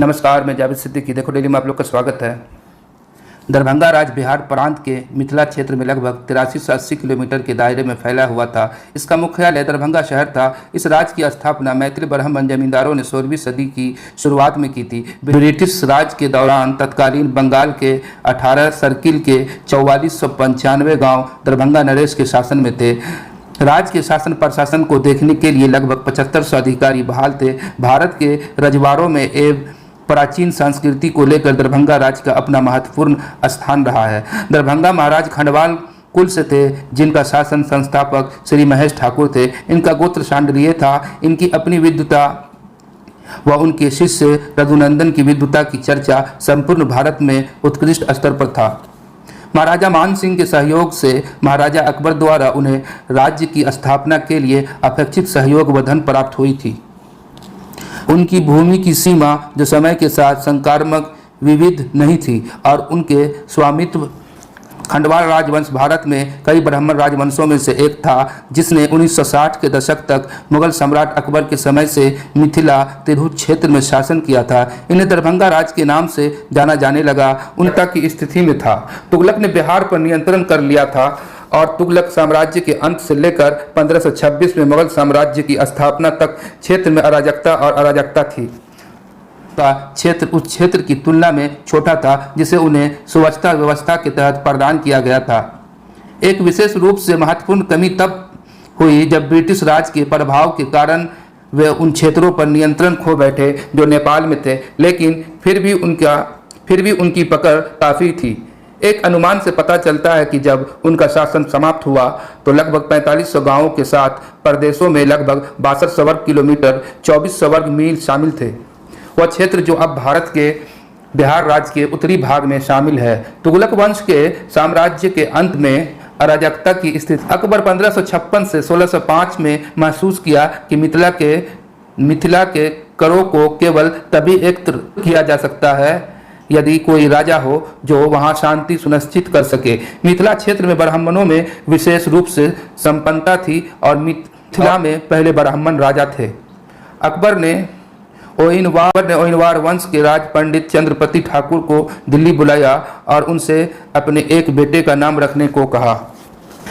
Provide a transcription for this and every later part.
नमस्कार, मैं जावेद सिद्दीकी। देखो डेली में आप लोग का स्वागत है। दरभंगा राज्य बिहार प्रांत के मिथिला क्षेत्र में लगभग 83 से 80 किलोमीटर के दायरे में फैला हुआ था। इसका मुख्यालय दरभंगा शहर था। इस राज्य की स्थापना मैथिल ब्राह्मण जमींदारों ने 16वीं सदी की शुरुआत में की थी। ब्रिटिश राज के दौरान तत्कालीन बंगाल के 18 सर्किल के 4495 गाँव दरभंगा नरेश के शासन में थे। राज्य के शासन प्रशासन को देखने के लिए लगभग 7500 अधिकारी बहाल थे। भारत के रजवाड़ों में एवं प्राचीन संस्कृति को लेकर दरभंगा राज्य का अपना महत्वपूर्ण स्थान रहा है। दरभंगा महाराज खंडवाल कुल से थे, जिनका शासन संस्थापक श्री महेश ठाकुर थे। इनका गोत्र शांडिल्य था। इनकी अपनी विद्वता व उनके शिष्य रघुनंदन की विद्वता की चर्चा संपूर्ण भारत में उत्कृष्ट स्तर पर था। महाराजा मान सिंह के सहयोग से महाराजा अकबर द्वारा उन्हें राज्य की स्थापना के लिए अपेक्षित सहयोग व धन प्राप्त हुई थी। उनकी भूमि की सीमा जो समय के साथ संक्रामक विविध नहीं थी और उनके स्वामित्व खंडवाल राजवंश भारत में कई ब्राह्मण राजवंशों में से एक था, जिसने 1960 के दशक तक मुगल सम्राट अकबर के समय से मिथिला तिरहुत क्षेत्र में शासन किया था। इन्हें दरभंगा राज्य के नाम से जाना जाने लगा। उनता की स्थिति में था। तुगलक ने बिहार पर नियंत्रण कर लिया था और तुगलक साम्राज्य के अंत से लेकर 1526 में मुगल साम्राज्य की स्थापना तक क्षेत्र में अराजकता और अराजकता थी। का क्षेत्र उस क्षेत्र की तुलना में छोटा था, जिसे उन्हें सुव्यवस्था व्यवस्था के तहत प्रदान किया गया था। एक विशेष रूप से महत्वपूर्ण कमी तब हुई जब ब्रिटिश राज के प्रभाव के कारण वे उन क्षेत्रों पर नियंत्रण खो बैठे जो नेपाल में थे, लेकिन फिर भी उनकी पकड़ काफ़ी थी। एक अनुमान से पता चलता है कि जब उनका शासन समाप्त हुआ तो लगभग 4500 गांवों के साथ प्रदेशों में लगभग 6200 वर्ग किलोमीटर 2400 वर्ग मील शामिल थे। वह क्षेत्र जो अब भारत के बिहार राज्य के उत्तरी भाग में शामिल है। तुगलक वंश के साम्राज्य के अंत में अराजकता की स्थिति अकबर 1556 से 1605 में महसूस किया कि मिथिला के करों को केवल तभी एकत्र किया जा सकता है यदि कोई राजा हो जो वहां शांति सुनिश्चित कर सके। मिथिला क्षेत्र में ब्राह्मणों में विशेष रूप से संपन्नता थी और मिथिला में पहले ब्राह्मण राजा थे। अकबर ने ओहिनवार वंश के राज पंडित चंद्रपति ठाकुर को दिल्ली बुलाया और उनसे अपने एक बेटे का नाम रखने को कहा,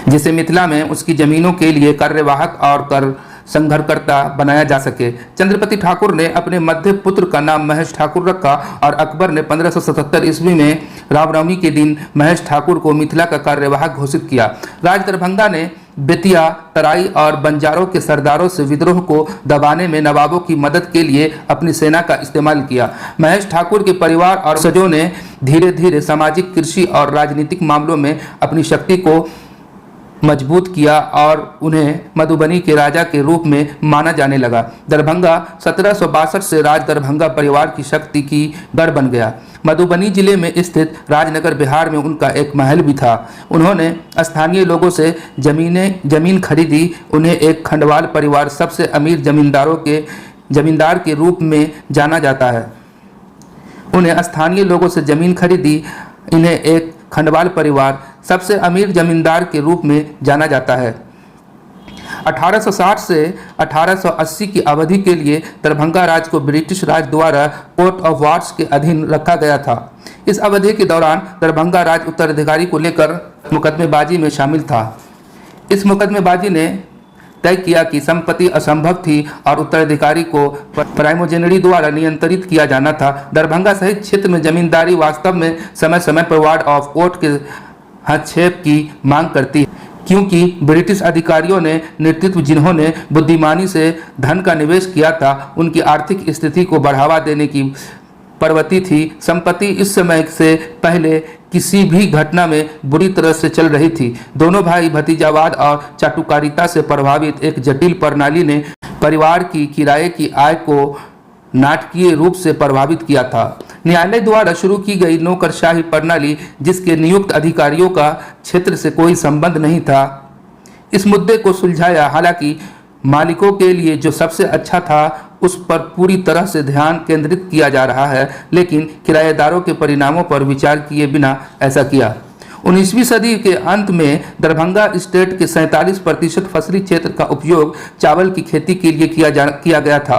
जिसे मिथिला में उसकी जमीनों के लिए कार्यवाहक और कर संघर्षकर्ता बनाया जा सके। चंद्रपति ठाकुर ने अपने मध्य पुत्र का नाम महेश ठाकुर रखा और अकबर ने 1577 ईस्वी में रामनवमी के दिन महेश ठाकुर को मिथिला का कार्यवाहक घोषित किया। राज दरभंगा ने बेतिया, तराई और बंजारों के सरदारों से विद्रोह को दबाने में नवाबों की मदद के लिए अपनी सेना का इस्तेमाल किया। महेश ठाकुर के परिवार और सजों ने धीरे धीरे सामाजिक, कृषि और राजनीतिक मामलों में अपनी शक्ति को मजबूत किया और उन्हें मधुबनी के राजा के रूप में माना जाने लगा। दरभंगा 1762 से राज दरभंगा परिवार की शक्ति की गढ़ बन गया। मधुबनी जिले में स्थित राजनगर बिहार में उनका एक महल भी था। उन्होंने स्थानीय लोगों से जमीन खरीदी। उन्हें एक खंडवाल परिवार सबसे अमीर जमींदार के रूप में जाना जाता है। उन्हें स्थानीय लोगों से जमीन खरीदी। इन्हें एक खंडवाल परिवार सबसे अमीर जमींदार के रूप में जाना जाता है। 1860 से 1880 की अवधि के लिए दरभंगा राज्य को ब्रिटिश राज द्वारा कोर्ट ऑफ वार्स के अधीन रखा गया था। इस अवधि के दौरान दरभंगा राज्य उत्तराधिकारी को लेकर मुकदमेबाजी में शामिल था। इस मुकदमेबाजी ने तय किया कि संपत्ति असंभव थी और उत्तराधिकारी को प्राइमोजेनरी द्वारा नियंत्रित किया जाना था। दरभंगा सहित क्षेत्र में जमींदारी वास्तव में समय समय पर वार्ड ऑफ कोर्ट के हस्तक्षेप की मांग करती है, क्योंकि ब्रिटिश अधिकारियों ने नेतृत्व जिन्होंने बुद्धिमानी से धन का निवेश किया था, उनकी आर्थिक स्थिति को बढ़ावा देने की प्रवृत्ति थी। संपत्ति इस समय से पहले किसी भी घटना में बुरी तरह से चल रही थी। दोनों भाई भतीजावाद और चाटुकारिता से प्रभावित एक जटिल प्रणाली ने परिवार की किराए की आय को नाटकीय रूप से प्रभावित किया था। न्यायालय द्वारा शुरू की गई नौकरशाही प्रणाली, जिसके नियुक्त अधिकारियों का क्षेत्र से कोई संबंध नहीं था, इस मुद्दे को सुलझाया। हालांकि मालिकों के लिए जो सबसे अच्छा था उस पर पूरी तरह से ध्यान केंद्रित किया जा रहा है, लेकिन किराएदारों के परिणामों पर विचार किए बिना ऐसा किया। 19वीं सदी के अंत में दरभंगा स्टेट के 47% फसली क्षेत्र का उपयोग चावल की खेती के लिए किया गया था।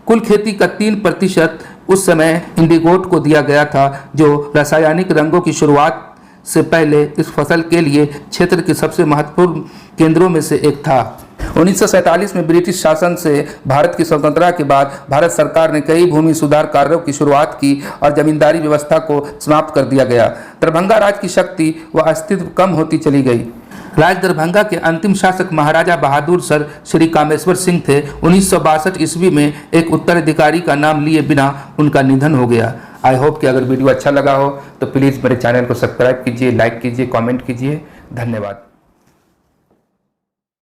कुल खेती का 3% उस समय इंडिगोट को दिया गया था, जो रासायनिक रंगों की शुरुआत से पहले इस फसल के लिए क्षेत्र के सबसे महत्वपूर्ण केंद्रों में से एक था। 1947 में ब्रिटिश शासन से भारत की स्वतंत्रता के बाद भारत सरकार ने कई भूमि सुधार कार्यों की शुरुआत की और जमींदारी व्यवस्था को समाप्त कर दिया गया। दरभंगा राज्य की शक्ति व अस्तित्व कम होती चली गई। राज दरभंगा के अंतिम शासक महाराजा बहादुर सर श्री कामेश्वर सिंह थे। 1962 ईस्वी में एक उत्तराधिकारी का नाम लिए बिना उनका निधन हो गया। आई होप कि अगर वीडियो अच्छा लगा हो तो प्लीज़ मेरे चैनल को सब्सक्राइब कीजिए, लाइक कीजिए, कमेंट कीजिए। धन्यवाद।